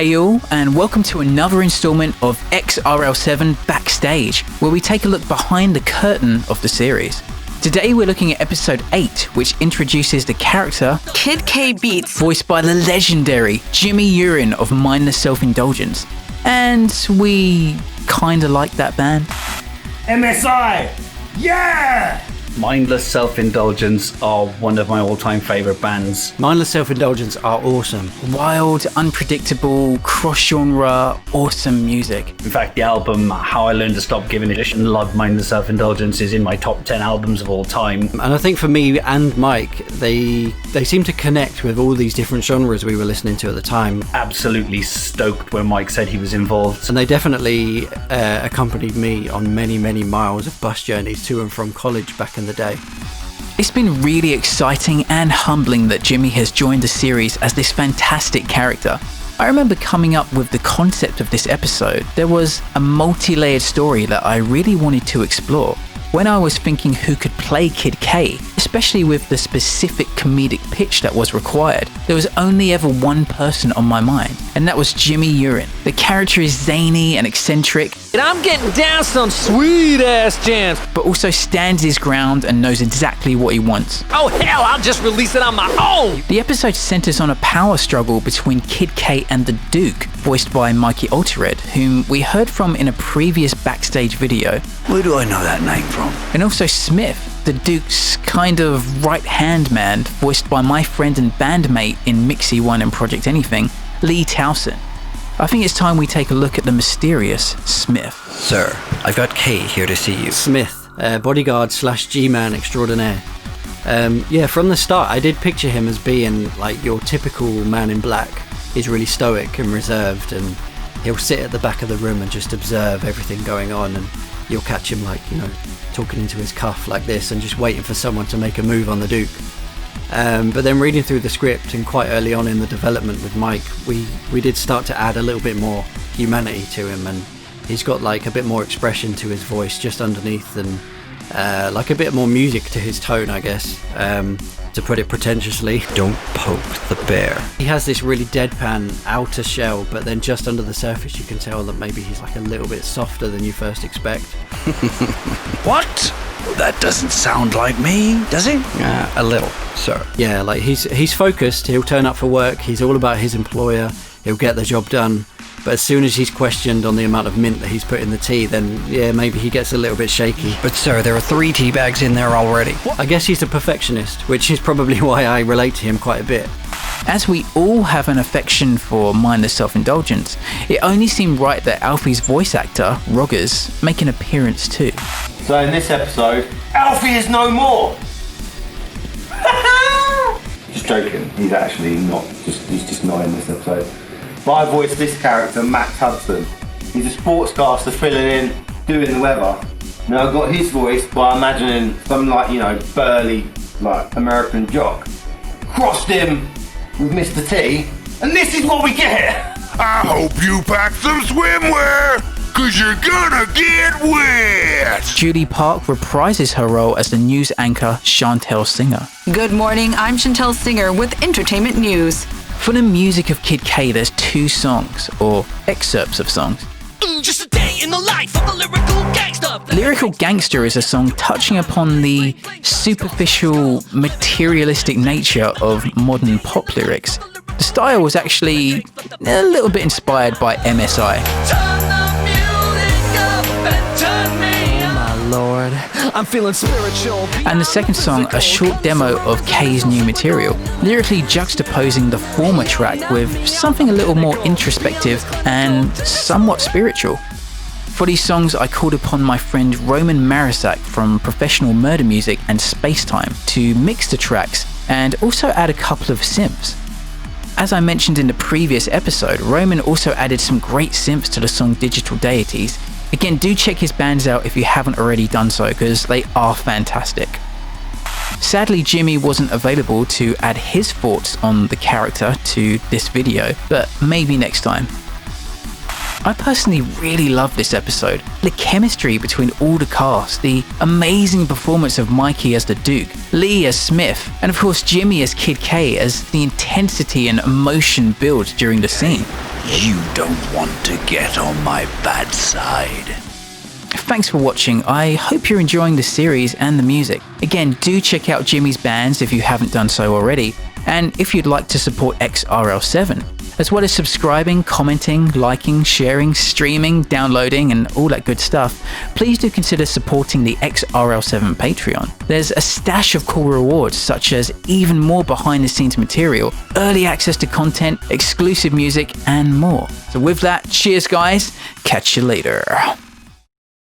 Hey all, and welcome to another installment of X-RL7 Backstage, where we take a look behind the curtain of the series. Today we're looking at episode 8, which introduces the character Kid K Beatz, voiced by the legendary Jimmy Urine of Mindless Self-Indulgence. And we kinda like that band. MSI! Yeah! Mindless Self-Indulgence are one of my all-time favourite bands. Mindless Self-Indulgence are awesome. Wild, unpredictable, cross-genre, awesome music. In fact, the album How I Learned to Stop Giving a Shit and Love Mindless Self-Indulgence is in my top 10 albums of all time. And I think for me and Mike, they seem to connect with all these different genres we were listening to at the time. Absolutely stoked when Mike said he was involved. And they definitely accompanied me on many, many miles of bus journeys to and from college back in the day. It's been really exciting and humbling that Jimmy has joined the series as this fantastic character. I remember coming up with the concept of this episode, there was a multi-layered story that I really wanted to explore. When I was thinking who could play Kid K, especially with the specific comedic pitch that was required, there was only ever one person on my mind, and that was Jimmy Urine. The character is zany and eccentric, And I'm getting down some sweet ass jams. but also stands his ground and knows exactly what he wants. Oh hell, I'll just release it on my own. The episode centers on a power struggle between Kid K and the Duke, voiced by Mikey Altered, whom we heard from in a previous Backstage video. Where do I know that name from? And also Smith, the Duke's kind of right-hand man, voiced by my friend and bandmate in Mixie One and Project Anything, Lee Towson. I think it's time we take a look at the mysterious Smith. Sir, I've got Kay here to see you. Smith, bodyguard / G-man extraordinaire. From the start, I did picture him as being like your typical man in black. He's really stoic and reserved, and he'll sit at the back of the room and just observe everything going on, and you'll catch him talking into his cuff like this and just waiting for someone to make a move on the Duke. But then reading through the script and quite early on in the development with Mike, we did start to add a little bit more humanity to him, and he's got like a bit more expression to his voice just underneath, and like a bit more music to his tone, I guess, to put it pretentiously. Don't poke the bear. He has this really deadpan outer shell, but then just under the surface you can tell that maybe he's like a little bit softer than you first expect. What? That doesn't sound like me, does it? A little, sir. Yeah, like he's focused, he'll turn up for work, he's all about his employer, he'll get the job done. But as soon as he's questioned on the amount of mint that he's put in the tea, then yeah, maybe he gets a little bit shaky. But sir, there are 3 tea bags in there already. I guess he's a perfectionist, which is probably why I relate to him quite a bit. As we all have an affection for mindless self-indulgence, it only seemed right that Alfie's voice actor, Roggers, make an appearance too. So in this episode, Alfie is no more. Just joking. He's actually not. He's just not in this episode. But I voiced this character, Max Hudson. He's a sportscaster filling in, doing the weather. Now I got his voice by imagining some burly, American jock. Crossed him with Mr. T, and this is what we get. I hope you pack some swimwear, 'cause you're gonna get wet. Julie Park reprises her role as the news anchor Chantel Singer. Good morning, I'm Chantel Singer with Entertainment News. For the music of Kid K, there's 2 songs, or excerpts of songs. Just a day in the life of a lyrical gangster. Lyrical Gangster is a song touching upon the superficial, materialistic nature of modern pop lyrics. The style was actually a little bit inspired by MSI. Turn the music up and turn me on. My lord, I'm feeling spiritual. And the second song, a short demo of K's new material, lyrically juxtaposing the former track with something a little more introspective and somewhat spiritual. For these songs, I called upon my friend Roman Marisak from Professional Murder Music and Spacetime to mix the tracks and also add a couple of synths. As I mentioned in the previous episode, Roman also added some great synths to the song Digital Deities. Again, do check his bands out if you haven't already done so, because they are fantastic. Sadly, Jimmy wasn't available to add his thoughts on the character to this video, but maybe next time. I personally really love this episode. The chemistry between all the cast, the amazing performance of Mikey as the Duke, Lee as Smith, and of course Jimmy as Kid K, as the intensity and emotion build during the scene. You don't want to get on my bad side. Thanks for watching. I hope you're enjoying the series and the music. Again, do check out Jimmy's bands if you haven't done so already, and if you'd like to support X-RL7, as well as subscribing, commenting, liking, sharing, streaming, downloading, and all that good stuff, please do consider supporting the X-RL7 Patreon. There's a stash of cool rewards, such as even more behind the scenes material, early access to content, exclusive music, and more. So with that, cheers guys, catch you later.